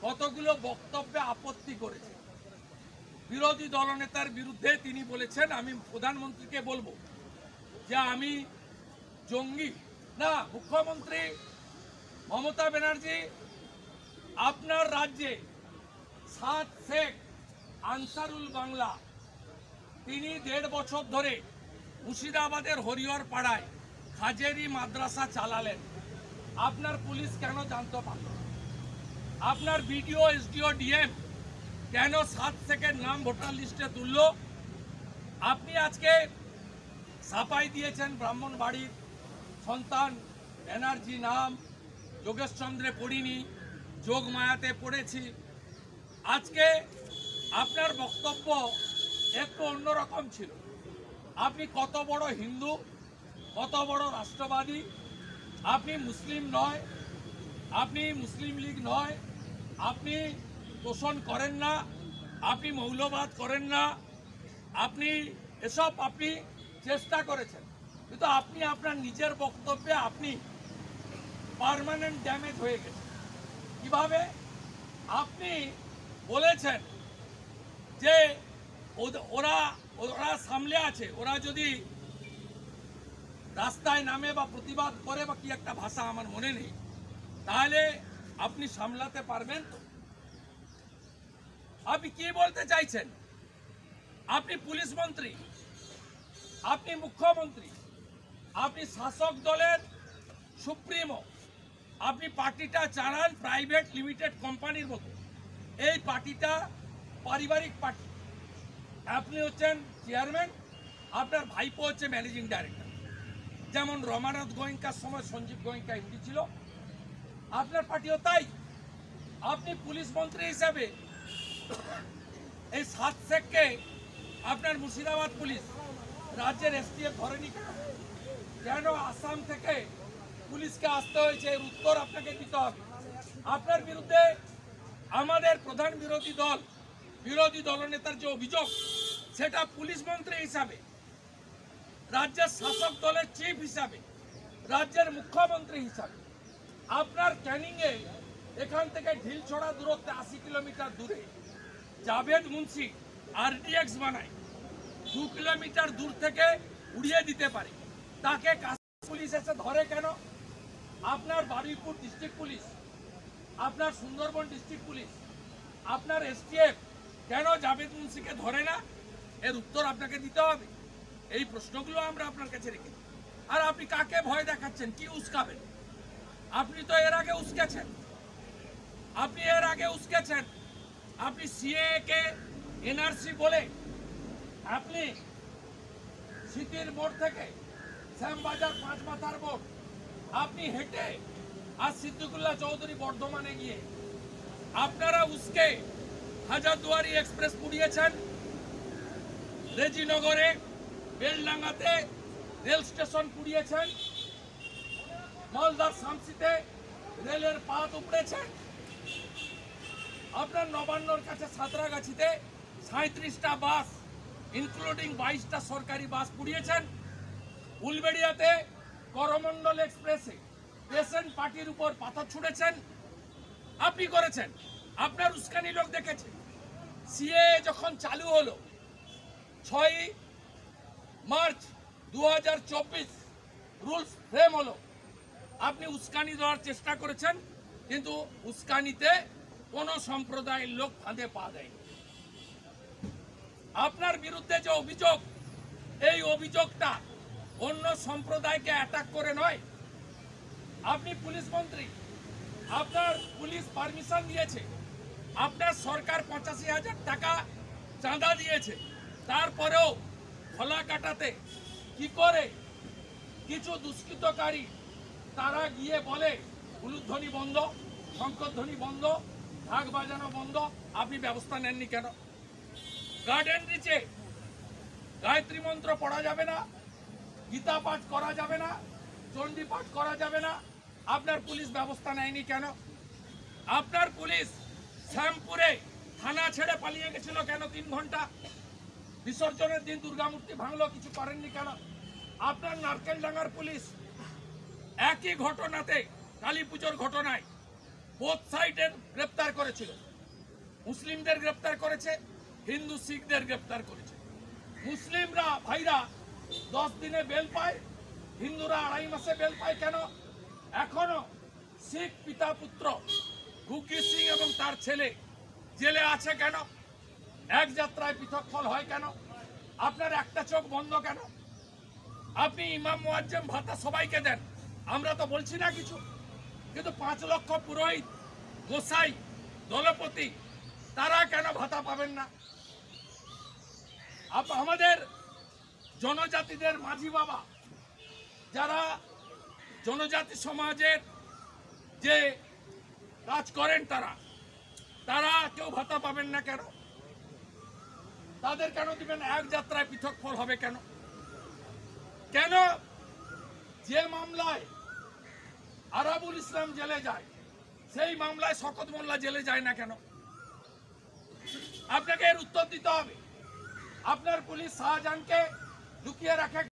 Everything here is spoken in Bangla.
কতগুলো বক্তব্যে আপত্তি করেছে। বিরোধী দলনেতার বিরুদ্ধে তিনি বলেছেন, আমি প্রধানমন্ত্রীকে বলবো যে আমি জঙ্গি না। মুখ্যমন্ত্রী মমতা ব্যানার্জি, আপনার রাজ্যে 7 শেখ আনসারুল বাংলা তিনি 1.5 বছর ধরে মুর্শিদাবাদের হরিহর পাড়ায় হাজেরি মাদ্রাসা চালালেন। আপনার পুলিশ কেন জানতে পারল? আপনার বিডিও, এসডিও, ডিএম কেন 7 শেখের নাম ভোটার লিস্টে তুলল? আপনি আজকে সাফাই দিয়েছেন ব্রাহ্মণবাড়ির সন্তান ব্যানার্জি নাম যোগেশচন্দ্রে পড়িনি, যোগমায়াতে পড়েছি। আজকে আপনার বক্তব্য একটু অন্যরকম ছিল। আপনি কত বড় হিন্দু, কত বড় রাষ্ট্রবাদী, আপনি মুসলিম নয়, আপনি মুসলিম লীগ নয়, আপনি তোষণ করেন না, আপনি মৌলবাদ করেন না, আপনি এসব আপনি চেষ্টা করেছেন, কিন্তু আপনি আপনার নিজের বক্তব্যে আপনি পার্মানেন্ট ড্যামেজ হয়ে গেছেন। কিভাবে? আপনি বলেছেন যে ওরা ওরা সামলে আছে, ওরা যদি রাস্তায় নামে বা প্রতিবাদ করে বা কি একটা ভাষা আমার মনে নেই, তাহলে আপনি সামলাতে পারবেন তো? আপনি কি বলতে চাইছেন? আপনি পুলিশ মন্ত্রী, আপনি মুখ্যমন্ত্রী, আপনি শাসক দলের সুপ্রিমো, আপনি পার্টিটা চালান প্রাইভেট লিমিটেড কোম্পানির মতো। এই পার্টিটা পারিবারিক পার্টি। আপনি হচ্ছেন চেয়ারম্যান, আপনার ভাইপো হচ্ছে ম্যানেজিং ডাইরেক্টর। যেমন রমানাথ গোয়েঙ্কার সময় সঞ্জীব গোয়েঙ্কা এমডি ছিল, আপনার পার্টিও তাই। আপনি পুলিশ মন্ত্রী হিসাবে এই 7 শেখকে আপনার মুর্শিদাবাদ পুলিশ রাজ্যের এসটিএফ ধরেনি কেন? কেন আসাম থেকে পুলিশকে আসতে হয়েছে? এর উত্তর আপনাকে দিতে হবে। আপনার বিরুদ্ধে আমাদের প্রধান বিরোধী দলনেতার যে অভিযোগ, সেটা পুলিশ মন্ত্রী হিসাবে, রাজ্যের শাসক দলের চিফ হিসাবে, রাজ্যের মুখ্যমন্ত্রী হিসাবে আপনার ক্যানিংয়ে এখান থেকে ঢিলছড়া দূরত্বে 80 কিলোমিটার দূরে জাভেদ মুন্সি আরডিএক্স বানায় 2 কিলোমিটার দূর থেকে উড়িয়ে দিতে পারে, তাকে পুলিশ এসে ধরে কেন? আপনার বারুইপুর ডিস্ট্রিক্ট পুলিশ, আপনার সুন্দরবন ডিস্ট্রিক্ট পুলিশ, আপনার এসটিএফ কেন জাভেদ মুন্সিকে ধরে না? এর উত্তর আপনাকে দিতে হবে। এই প্রশ্নগুলো আমরা আপনার কাছে রেখেছি। আর আপনি কাকে ভয় দেখাচ্ছেন? কি উস্কাবেন? আপনি তো এর আগে উস্কেছেন, আপনি সিএএ কে এনআরসি বলে আপনি সিটির মোড় থেকে শ্যামবাজার 5 মাথার মোড় আপনি হেঁটে আর সিদ্দিকুল্লাহ চৌধুরী বর্ধমানে গিয়ে আপনারা উস্কে হাজারদুয়ারি এক্সপ্রেস পুড়িয়েছেন, রেজিনগরে বেলডাঙ্গাতে রেল স্টেশন পুড়িয়েছেন, মালদার শামসিতে রেলের পাত উপড়েছেন, আপনার নবান্নর কাছে সাঁতরাগাছিতে 37টা বাস ইনক্লুডিং 22টা সরকারি বাস পুড়িয়েছেন, উলবেড়িয়াতে করমণ্ডল এক্সপ্রেসে পেশেন্ট পার্টির উপর পাথর ছুঁড়েছেন। আপনি করেছেন, আপনার উস্কানি লোক দেখেছে। সিএএ যখন চালু হলো 6 মার্চ 2024 রুলস ফ্রেম হলো, আপনি উস্কানি দেওয়ার চেষ্টা করেছেন, কিন্তু উস্কানিতে কোনো সম্প্রদায়ের লোক ফাঁদে পা দেয়নি। আপনার বিরুদ্ধে যে অভিযোগ, এই অভিযোগটা অন্য সম্প্রদায়কে অ্যাটাক করে নয়। আপনি পুলিশ মন্ত্রী, আপনার পুলিশ পারমিশন দিয়েছে, আপনার সরকার 85,000 টাকা চাঁদা দিয়েছে, তারপরেও খোলা কাটাতে কি করে কিছু দুষ্কৃতকারী তারা গিয়ে বলে উলুধ্বনি বন্ধ, শঙ্করধ্বনি বন্ধ, ঢাক বাজানো বন্ধ, আপনি ব্যবস্থা নেননি কেন? গার্ডেন রিচে গায়ত্রী মন্ত্র পড়া যাবে না, গীতা পাঠ করা যাবে না, চণ্ডী পাঠ করা যাবে না, আপনার পুলিশ ব্যবস্থা নেয়নি কেন? আপনার পুলিশ শ্যামপুরে থানা ছেড়ে পালিয়ে গেছিল কেন 3 ঘন্টা? বিসর্জনের দিন দুর্গামূর্তি ভাঙলো, কিছু করেননি কেন? আপনার নারকেলডাঙ্গার পুলিশ একই ঘটনাতে, কালী পুজোর ঘটনায় বোথ সাইডের গ্রেপ্তার করেছিল। মুসলিমদের গ্রেপ্তার করেছে, হিন্দু শিখদের গ্রেপ্তার করেছে। মুসলিমরা ভাইরা 10 দিনে বেল পায়, হিন্দুরা 2.5 মাসে বেল পায়। কেন? এখনো শিখ পিতা পুত্র গুগ্গি সিং এবং তার ছেলে জেলে আছে। কেন? এক যাত্রায় পৃথক ফল হয় কেন? আপনার একটা চোখ বন্ধ কেন? আপনি ইমাম মুয়াজ্জেম ভাতা সবাইকে দেন, আমরা তো বলছি না কিছু, কিন্তু 5 লক্ষ পুরোহিত, গোসাই, দলপতি তারা কেন ভাতা পাবেন না? আমাদের জনজাতিদের মাঝি বাবা, যারা জনজাতি সমাজের যে কাজ করেন, তারা কেউ ভাতা পাবেন না কেন? তাদের কেন দিবেন? এক যাত্রায় পৃথক ফল হবে কেন? কেন যে মামলায় আরাবুল ইসলাম জেলে যায়, সেই মামলায় শওকত মোল্লা জেলে যায় না কেন? আপনাকে এর উত্তর দিতে হবে। আপনার পুলিশ শাহজাহানকে লুকিয়ে রাখে।